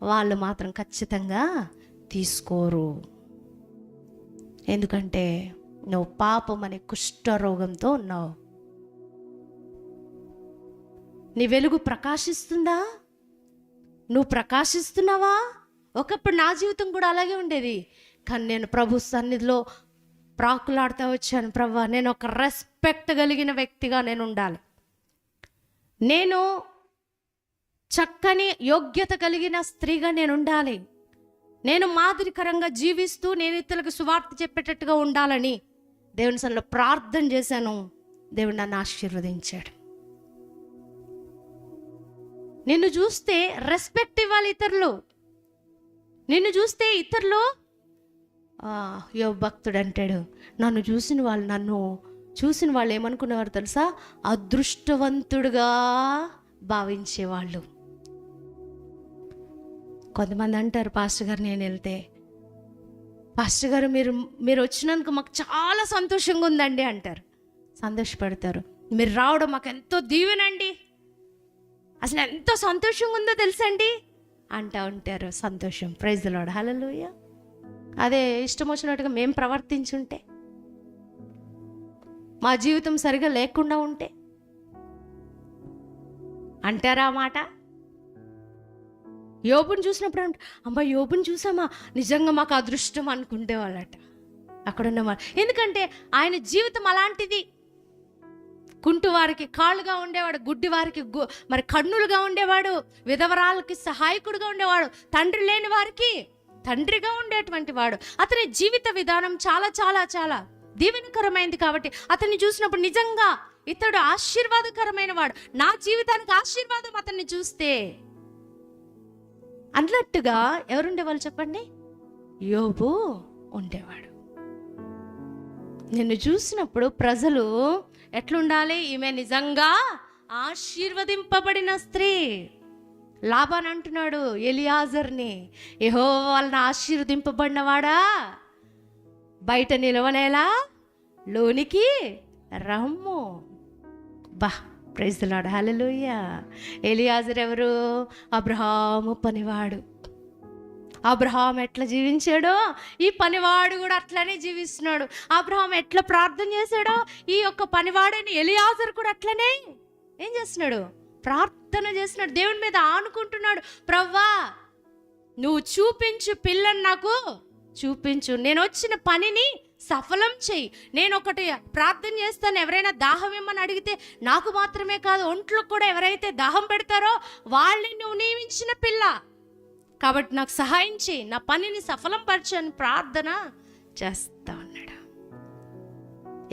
వాళ్ళు మాత్రం ఖచ్చితంగా తీసుకోరు. ఎందుకంటే నువ్వు పాపం అనే కుష్ఠరోగంతో ఉన్నావు. నీ వెలుగు ప్రకాశిస్తుందా? నువ్వు ప్రకాశిస్తున్నావా? ఒకప్పుడు నా జీవితం కూడా అలాగే ఉండేది. కానీ నేను ప్రభు సన్నిధిలో ప్రాకులాడుతూ వచ్చాను. ప్రభువా, నేను ఒక రెస్పెక్ట్ కలిగిన వ్యక్తిగా నేను ఉండాలి, నేను చక్కని యోగ్యత కలిగిన స్త్రీగా నేను ఉండాలి, నేను మాదిరికరంగా జీవిస్తూ నేను ఇతరులకు సువార్త చెప్పేటట్టుగా ఉండాలని దేవుని సన్నిధిలో ప్రార్థన చేశాను. దేవుడు నన్ను ఆశీర్వదించాడు. నిన్ను చూస్తే రెస్పెక్ట్ ఇవ్వాలి ఇతరులు. నిన్ను చూస్తే ఇతరులు యోబు భక్తుడు అంటాడు, నన్ను చూసిన వాళ్ళు ఏమనుకునేవారు తెలుసా? అదృష్టవంతుడుగా భావించేవాళ్ళు. కొంతమంది అంటారు, పాస్టర్ గారు నేను వెళ్తే, పాస్టర్ గారు మీరు వచ్చినందుకు మాకు చాలా సంతోషంగా ఉందండి అంటారు, సంతోషపడతారు. మీరు రావడం మాకు ఎంతో దీవెనండి, అసలు ఎంతో సంతోషంగా ఉందో తెలుసండి అంటూ ఉంటారు. సంతోషం. Praise the Lord. హల్లెలూయా. అదే ఇష్టం వచ్చినట్టుగా మేము ప్రవర్తించుంటే, మా జీవితం సరిగా లేకుండా ఉంటే అంటారా ఆ మాట? యోబుని చూసినప్పుడు అమ్మా యోబుని చూసామా, నిజంగా మాకు అదృష్టం అనుకుంటే వాళ్ళట అక్కడ ఉన్నవాళ్ళు. ఎందుకంటే ఆయన జీవితం అలాంటిది. కుంటు వారికి కాళ్ళుగా ఉండేవాడు, గుడ్డి వారికి మరి కన్నులుగా ఉండేవాడు, విధవరాలకి సహాయకుడుగా ఉండేవాడు, తండ్రి లేని వారికి తండ్రిగా ఉండేటువంటి వాడు. అతని జీవిత విధానం చాలా చాలా చాలా దీవెనకరమైంది. కాబట్టి అతన్ని చూసినప్పుడు నిజంగా ఇతడు ఆశీర్వాదకరమైన వాడు, నా జీవితానికి ఆశీర్వాదం అతన్ని చూస్తే అన్నట్టుగా ఎవరుండేవాళ్ళు చెప్పండి? యోబు ఉండేవాడు. నిన్ను చూసినప్పుడు ప్రజలు ఎట్లుండాలి? ఈమె నిజంగా ఆశీర్వదింపబడిన స్త్రీ. లాబాన్ అంటున్నాడు ఎలియాజర్ని, యెహోవా వలన ఆశీర్వదింపబడినవాడా, బయట నిలవనేలా లోనికి రమ్ము. బా, ప్రైజ్ ది లార్డ్. హల్లెలూయా. ఎలియాజర్ ఎవరు? అబ్రహాము పనివాడు. అబ్రహాం ఎట్లా జీవించాడో ఈ పనివాడు కూడా అట్లనే జీవిస్తున్నాడు. అబ్రహాం ఎట్లా ప్రార్థన చేశాడో ఈ యొక్క పనివాడైన ఎలియాజర్ కూడా అట్లనే ఏం చేస్తున్నాడు? ప్రార్థన చేస్తున్నాడు, దేవుని మీద ఆనుకుంటున్నాడు. ప్రవ్వా నువ్వు చూపించు పిల్లని, నాకు చూపించు, నేను వచ్చిన పనిని సఫలం చెయ్యి. నేను ఒకటి ప్రార్థన చేస్తాను, ఎవరైనా దాహం ఇమ్మని అడిగితే నాకు మాత్రమే కాదు, ఒంట్లో కూడా ఎవరైతే దాహం పెడతారో వాళ్ళని నువ్వు నియమించిన పిల్ల, కాబట్టి నాకు సహాయం చేయి, నా పనిని సఫలం పరచు అని ప్రార్థన చేస్తా ఉన్నాడు.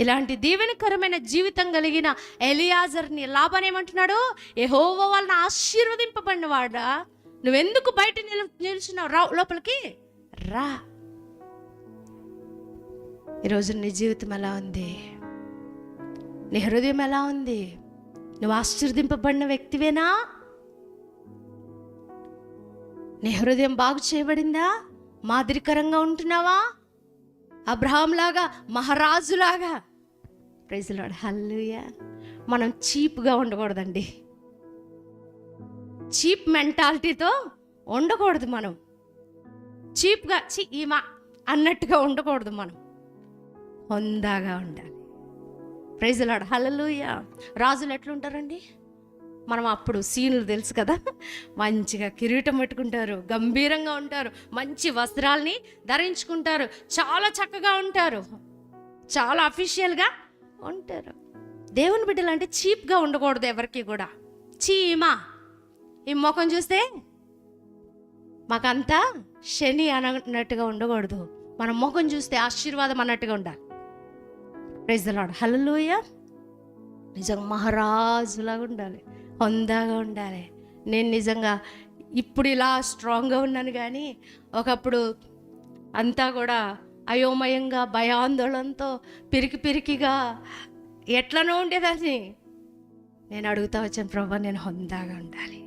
ఇలాంటి దీవెనకరమైన జీవితం కలిగిన ఎలియాజర్ని లాబాన్ ఏమంటున్నాడు? యెహోవా వలన ఆశీర్వదింపబడిన వాడా, నువ్వెందుకు బయట నిలుచున్నావు, రా లోపలికి రా. ఈరోజు నీ జీవితం ఎలా ఉంది? నీ హృదయం ఎలా ఉంది? నువ్వు ఆశీర్వదింపబడిన వ్యక్తివేనా? నీ హృదయం బాగు చేయబడిందా? మాదిరికరంగా ఉంటున్నావా? అబ్రహాంలాగా, మహారాజులాగా. Praise the Lord. హల్లెలూయా. మనం చీప్గా ఉండకూడదండి, చీప్ మెంటాలిటీతో ఉండకూడదు. మనం చీప్గా ఈమా అన్నట్టుగా ఉండకూడదు, మనం హొందాగా ఉండాలి. Praise the Lord. హల్లెలూయా. రాజులు ఎట్లుంటారండి? మనం అప్పుడు సీన్లు తెలుసు కదా, మంచిగా కిరీటం పెట్టుకుంటారు, గంభీరంగా ఉంటారు, మంచి వస్త్రాల్ని ధరించుకుంటారు, చాలా చక్కగా ఉంటారు, చాలా అఫీషియల్గా ఉంటారు. దేవుని బిడ్డలు అంటే చీప్గా ఉండకూడదు ఎవరికి కూడా. చీమా ఈ ముఖం చూస్తే మాకంతా శని అన్నట్టుగా ఉండకూడదు, మన ముఖం చూస్తే ఆశీర్వాదం అన్నట్టుగా ఉండాలి. Praise the Lord. హల్లెలూయా. నిజంగా మహారాజులాగా ఉండాలి, హొందాగా ఉండాలి. నేను నిజంగా ఇప్పుడు ఇలా స్ట్రాంగ్గా ఉన్నాను, కానీ ఒకప్పుడు అంతా కూడా అయోమయంగా, భయాందోళనతో, పిరికిగా ఎట్లనో ఉండేదాన్ని. నేను అడుగుతా వచ్చాను, ప్రభా నేను హొందాగా ఉండాలి,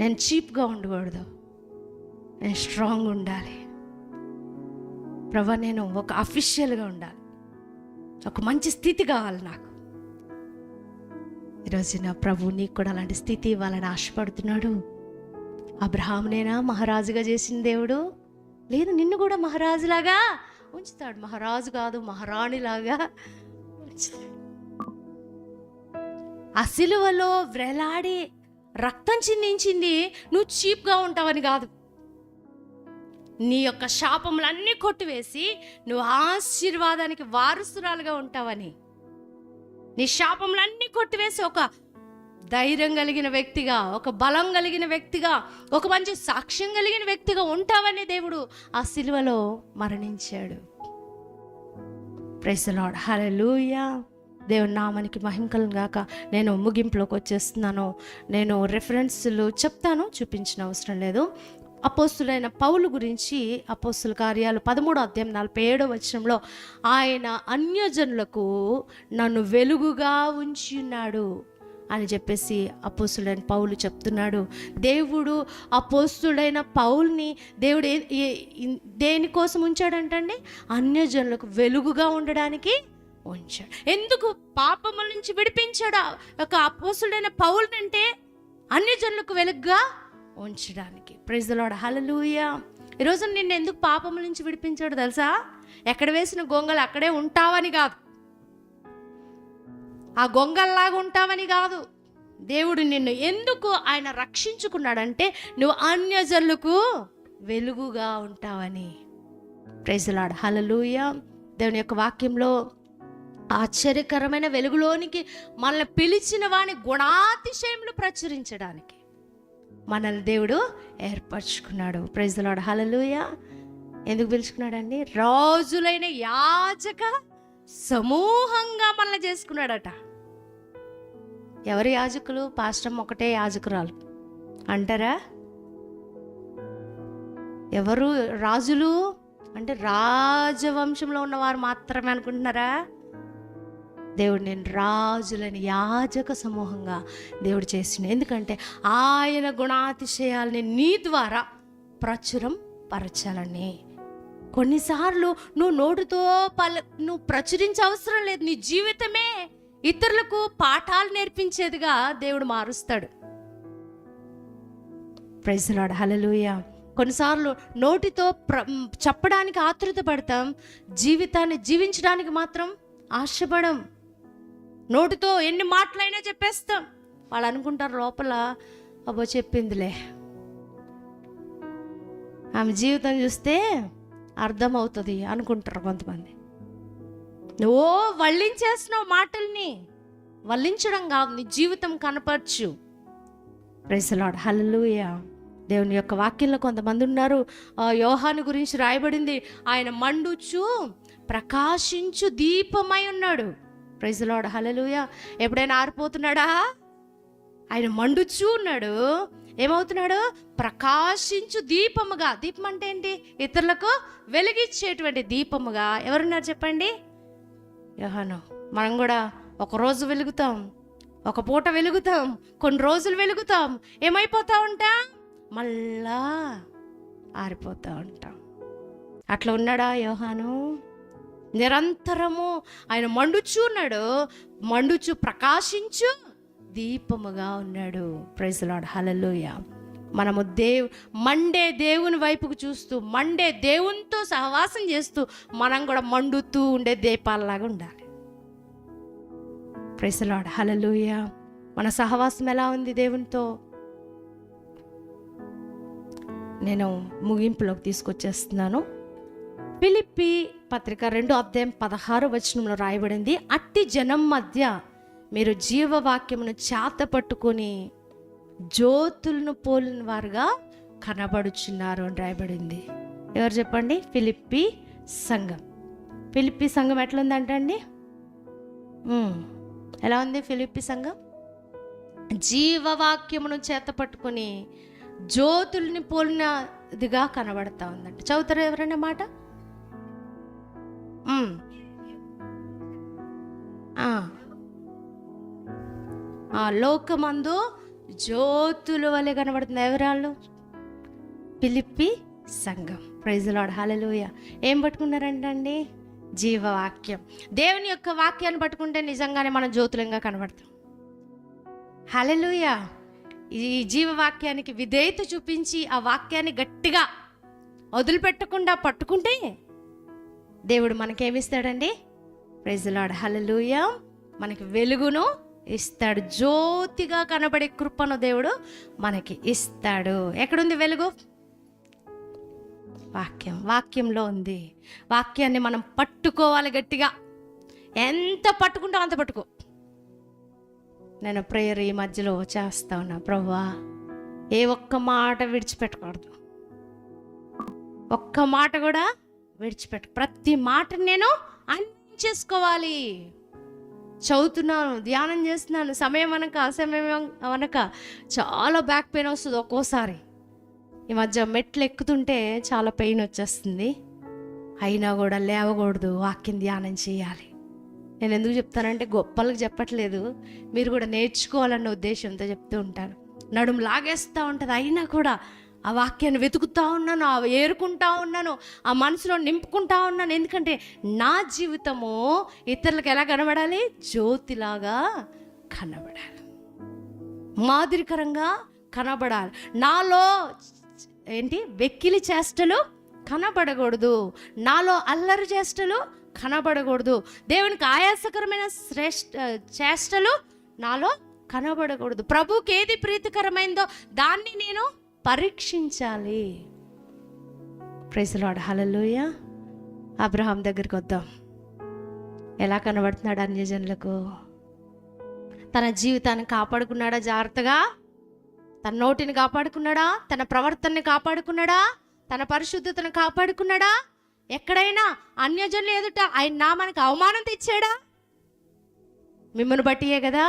నేను చీప్గా ఉండకూడదు, నేను స్ట్రాంగ్ ఉండాలి. ప్రభా నేను ఒక అఫీషియల్గా ఉండాలి, ఒక మంచి స్థితి కావాలి నాకు. ఈరోజు నా ప్రభు నీకు కూడా అలాంటి స్థితి ఇవ్వాలని ఆశపడుతున్నాడు. అబ్రహామునేనా మహారాజుగా చేసిన దేవుడు? లేదు, నిన్ను కూడా మహారాజులాగా ఉంచుతాడు. మహారాజు కాదు, మహారాణిలాగా ఉంచుతాడు. ఆ సిలువలో వ్రేలాడి రక్తం చిందించింది నువ్వు చీప్గా ఉంటావని కాదు, నీ యొక్క శాపములన్నీ కొట్టివేసి నువ్వు ఆశీర్వాదానికి వారసురాలుగా ఉంటావని. నీ శాపములన్నీ కొట్టివేసి ఒక ధైర్యం కలిగిన వ్యక్తిగా, ఒక బలం కలిగిన వ్యక్తిగా, ఒక మంచి సాక్ష్యం కలిగిన వ్యక్తిగా ఉంటావని దేవుడు ఆ సిలువలో మరణించాడు. Praise the Lord. హల్లెలూయా. దేవుని నామానికి మహిమ కలుగును గాక. నేను ముగింపులోకి వచ్చేస్తున్నాను. నేను రెఫరెన్స్లు చెప్తాను, చూపించిన అవసరం లేదు. అపోస్తులైన పౌలు గురించి అపోస్తుల కార్యాలు 13:47 ఆయన అన్యజనులకు నన్ను వెలుగుగా ఉంచి ఉన్నాడు అని చెప్పేసి అపోస్తులైన పౌలు చెప్తున్నాడు. దేవుడు అపోస్తుడైన పౌల్ని దేవుడు దేనికోసం ఉంచాడంటండి? అన్యజనులకు వెలుగుగా ఉండడానికి ఉంచాడు. ఎందుకు? పాపముల నుంచి విడిపించాడు ఒక అపోస్తుడైన పౌల్ని అంటే అన్యజనులకు వెలుగుగా ఉంచడానికి. ప్రైజ్ ది లార్డ్, హల్లెలూయా. ఈరోజు నిన్ను ఎందుకు పాపముల నుంచి విడిపించాడు తెలుసా? ఎక్కడ వేసిన గొంగలు అక్కడే ఉంటావని కాదు, ఆ గొంగల్లాగా ఉంటావని కాదు. దేవుడు నిన్ను ఎందుకు ఆయన రక్షించుకున్నాడంటే నువ్వు అన్యజనులకు వెలుగుగా ఉంటావని. Praise the Lord, hallelujah. దేవుని యొక్క వాక్యంలో ఆశ్చర్యకరమైన వెలుగులోనికి మనల్ని పిలిచిన వాని గుణాతిశయములు ప్రచురించడానికి మనల్ని దేవుడు ఏర్పరచుకున్నాడు. ప్రైజ్ ది లార్డ్, హల్లెలూయా. ఎందుకు పిలుచుకున్నాడండి? రాజులైన యాజక సమూహంగా మనల్ని చేసుకున్నాడట. ఎవరు యాజకులు? పాస్టమ్ ఒకటే యాజకురాలు అంటారా? ఎవరు రాజులు అంటే రాజవంశంలో ఉన్నవారు మాత్రమే అనుకుంటున్నారా? దేవుడు నేను రాజులని యాజక సమూహంగా దేవుడు చేసిన. ఎందుకంటే ఆయన గుణాతిశయాలని నీ ద్వారా ప్రచురం పరచాలని. కొన్నిసార్లు నువ్వు నోటితో నువ్వు ప్రచురించే అవసరం లేదు. నీ జీవితమే ఇతరులకు పాఠాలు నేర్పించేదిగా దేవుడు మారుస్తాడు. ప్రైజ్ ది లార్డ్, హల్లెలూయా. కొన్నిసార్లు నోటితో చెప్పడానికి ఆతృత పడతాం, జీవితాన్ని జీవించడానికి మాత్రం ఆశపడం. నోటితో ఎన్ని మాటలైనా చెప్పేస్తాం. వాళ్ళు అనుకుంటారు లోపల, అబ్బో చెప్పిందిలే. ఆమె జీవితం చూస్తే అర్థమవుతుంది అనుకుంటారు కొంతమంది. నువ్వు వల్లించేస్తున్నావు మాటల్ని. వల్లించడం కాదు, నీ జీవితం కనపరచు. Praise the Lord, hallelujah. దేవుని యొక్క వాక్యంలో కొంతమంది ఉన్నారు. యోహాను గురించి రాయబడింది, ఆయన మండుచు ప్రకాశించు దీపమై ఉన్నాడు. ప్రైజ్ ది లార్డ్, హల్లెలూయా. ఎప్పుడైనా ఆరిపోతున్నాడా? ఆయన మండుచు ఉన్నాడు. ఏమవుతున్నాడు? ప్రకాశించు దీపముగా. దీపం అంటే ఏంటి? ఇతరులకు వెలిగించేటువంటి దీపముగా ఎవరున్నారు చెప్పండి? యోహాను. మనం కూడా ఒకరోజు వెలుగుతాం, ఒక పూట వెలుగుతాం, కొన్ని రోజులు వెలుగుతాం, ఏమైపోతా ఉంటాం? మళ్ళా ఆరిపోతూ ఉంటాం. అట్లా ఉన్నాడా యోహాను? నిరంతరము ఆయన మండుచు ఉన్నాడు, మండుచు ప్రకాశించు దీపముగా ఉన్నాడు. Praise the Lord, hallelujah. మనము మండే దేవుని వైపుకు చూస్తూ, మండే దేవునితో సహవాసం చేస్తూ మనం కూడా మండుతూ ఉండే దీపాలలాగా ఉండాలి. ప్రైజ్ ది లార్డ్, హల్లెలూయా. మన సహవాసం ఎలా ఉంది దేవునితో? నేను ముగింపులోకి తీసుకొచ్చేస్తున్నాను. ఫిలిప్పీ పత్రిక 2:16 రాయబడింది, అట్టి జనం మధ్య మీరు జీవవాక్యమును చేత పట్టుకొని జ్యోతులను పోలిన వారుగా కనబడుచున్నారు అని రాయబడింది. ఎవరు చెప్పండి? ఫిలిప్పీ సంఘం. ఫిలిప్పీ సంఘం ఎట్లుందంటే అండి, ఎలా ఉంది ఫిలిప్పీ సంఘం? జీవవాక్యమును చేత పట్టుకొని జ్యోతుల్ని పోలినదిగా కనబడతా ఉందంట. చదువుతారా ఎవరైనా మాట? లోకమందు జ్యోతుల వలె కనబడుతుంది. ఎవరాళ్ళు? ఫిలిప్పీ సంఘం. ప్రైజ్ ది లార్డ్, హల్లెలూయా. ఏం పట్టుకున్నారంటండి? జీవవాక్యం. దేవుని యొక్క వాక్యాన్ని పట్టుకుంటే నిజంగానే మనం జ్యోతులంగా కనబడతాం. హల్లెలూయా. ఈ జీవవాక్యానికి విధేయత చూపించి ఆ వాక్యాన్ని గట్టిగా వదిలిపెట్టకుండా పట్టుకుంటే దేవుడు మనకేమిస్తాడండి? ప్రైజ్ ది లార్డ్, హల్లెలూయా. మనకి వెలుగును ఇస్తాడు. జ్యోతిగా కనబడే కృపను దేవుడు మనకి ఇస్తాడు. ఎక్కడుంది వెలుగు? వాక్యంలో ఉంది. వాక్యాన్ని మనం పట్టుకోవాలి గట్టిగా. ఎంత పట్టుకుంటావు అంత పట్టుకో. నేను ప్రేయర్ ఈ మధ్యలో చేస్తా ఉన్నా, ప్రభువా ఏ ఒక్క మాట విడిచిపెట్టకూడదు, ఒక్క మాట కూడా ప్రతి మాటను నేను అన్వయించేసుకోవాలి. చదువుతున్నాను, ధ్యానం చేస్తున్నాను, సమయం అనక అసమయం అనక చాలా బ్యాక్ పెయిన్ వస్తుంది ఒక్కోసారి. ఈ మధ్య మెట్లు ఎక్కుతుంటే చాలా పెయిన్ వచ్చేస్తుంది, అయినా కూడా లేవకూడదు, వాక్యం ధ్యానం చేయాలి. నేను ఎందుకు చెప్తానంటే గొప్పలకు చెప్పట్లేదు, మీరు కూడా నేర్చుకోవాలన్న ఉద్దేశంతో చెప్తూ ఉంటాను. నడుము లాగేస్తూ ఉంటుంది, అయినా కూడా ఆ వాక్యాన్ని వెతుకుతూ ఉన్నాను, ఏరుకుంటా ఉన్నాను, ఆ మనసులో నింపుకుంటా ఉన్నాను. ఎందుకంటే నా జీవితము ఇతరులకు ఎలా కనబడాలి? జ్యోతిలాగా కనబడాలి, మాదిరికరంగా కనబడాలి. నాలో వెక్కిలి చేష్టలు కనబడకూడదు, నాలో అల్లరి చేష్టలు కనబడకూడదు, దేవునికి ఆయాసకరమైన చేష్టలు నాలో కనబడకూడదు. ప్రభుకి ఏది ప్రీతికరమైందో దాన్ని నేను పరీక్షించాలి. ప్రైజ్ ది లార్డ్, హల్లెలూయా. అబ్రహాం దగ్గరికి వద్దాం. ఎలా కనబడుతున్నాడు అన్యజనులకు? తన జీవితాన్ని కాపాడుకున్నాడా జాగ్రత్తగా? తన నోటిని కాపాడుకున్నాడా? తన ప్రవర్తనని కాపాడుకున్నాడా? తన పరిశుద్ధతను కాపాడుకున్నాడా? ఎక్కడైనా అన్యజనుల ఎదుట ఆయన నామానికి అవమానం తెచ్చాడా? మిమ్మల్ని బట్టియే కదా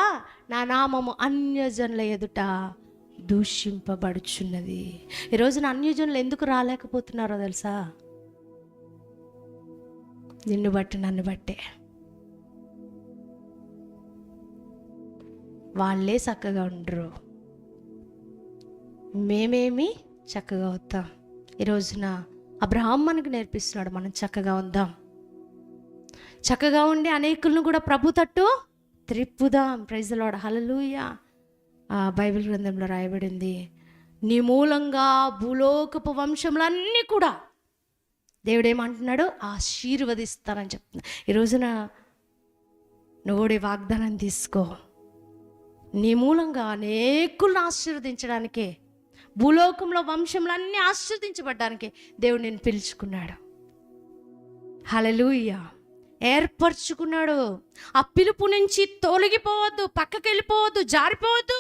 నా నామము అన్యజనుల ఎదుట దూషింపబడుచున్నది. ఈ రోజున అన్యజనులు ఎందుకు రాలేకపోతున్నారో తెలుసా? నిన్ను బట్టి, నన్ను బట్టే. వాళ్ళే చక్కగా ఉండరు, మేమేమి చక్కగా వద్దాం. ఈ రోజున అబ్రహాం మనకు నేర్పిస్తున్నాడు, మనం చక్కగా ఉందాం. చక్కగా ఉండి అనేకులను కూడా ప్రభు తట్టు త్రిప్పుదాం. ప్రైజ్ ది లార్డ్, హల్లెలూయా. ఆ బైబిల్ గ్రంథంలో రాయబడింది, నీ మూలంగా భూలోకపు వంశములన్నీ కూడా దేవుడు ఏమంటున్నాడు? ఆశీర్వదిస్తానని చెప్తున్నా. ఈ రోజున నువ్వుడే వాగ్దానం తీసుకో. నీ మూలంగా అనేకులను ఆశీర్వదించడానికే, భూలోకంలో వంశములన్నీ ఆశీర్వదించబడ్డానికి దేవుడు నేను పిలుచుకున్నాడు. హల్లెలూయా. ఏర్పరచుకున్నాడు. ఆ పిలుపు నుంచి తొలగిపోవద్దు, పక్కకి వెళ్ళిపోవద్దు, జారిపోవద్దు.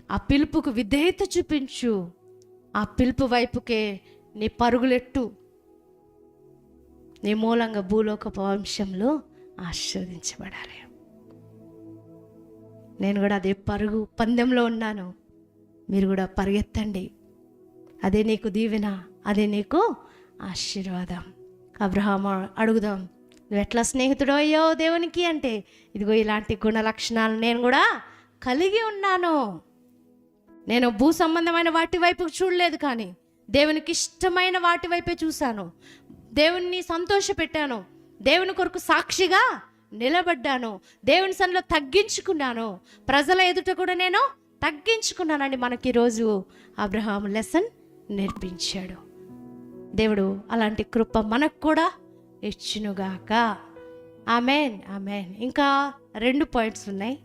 ఆ పిలుపుకు విధేయత చూపించు. ఆ పిలుపు వైపుకే నీ పరుగులెట్టు. నీ మూలంగా భూలోకపు వంశంలో ఆశీర్వదించబడాలి. నేను కూడా అదే పరుగు పందెంలో ఉన్నాను, మీరు కూడా పరిగెత్తండి. అదే నీకు దీవెన, అదే నీకు ఆశీర్వాదం. అబ్రహాము అడుగుదాం, నువ్వు ఎట్లా స్నేహితుడు అయ్యో దేవునికి అంటే, ఇదిగో ఇలాంటి గుణ లక్షణాలు నేను కూడా కలిగి ఉన్నాను. నేను భూ సంబంధమైన వాటి వైపు చూడలేదు, కానీ దేవునికి ఇష్టమైన వాటి వైపే చూశాను. దేవుణ్ణి సంతోషపెట్టాను, దేవుని కొరకు సాక్షిగా నిలబడ్డాను, దేవుని సన్నిధిలో తగ్గించుకున్నాను, ప్రజల ఎదుట కూడా నేను తగ్గించుకున్నానండి. మనకి ఈరోజు అబ్రహాం లెసన్ నేర్పించాడు. దేవుడు అలాంటి కృప మనకు కూడా ఇచ్చునుగాక. Amen, amen. ఇంకా 2 పాయింట్స్ ఉన్నాయి.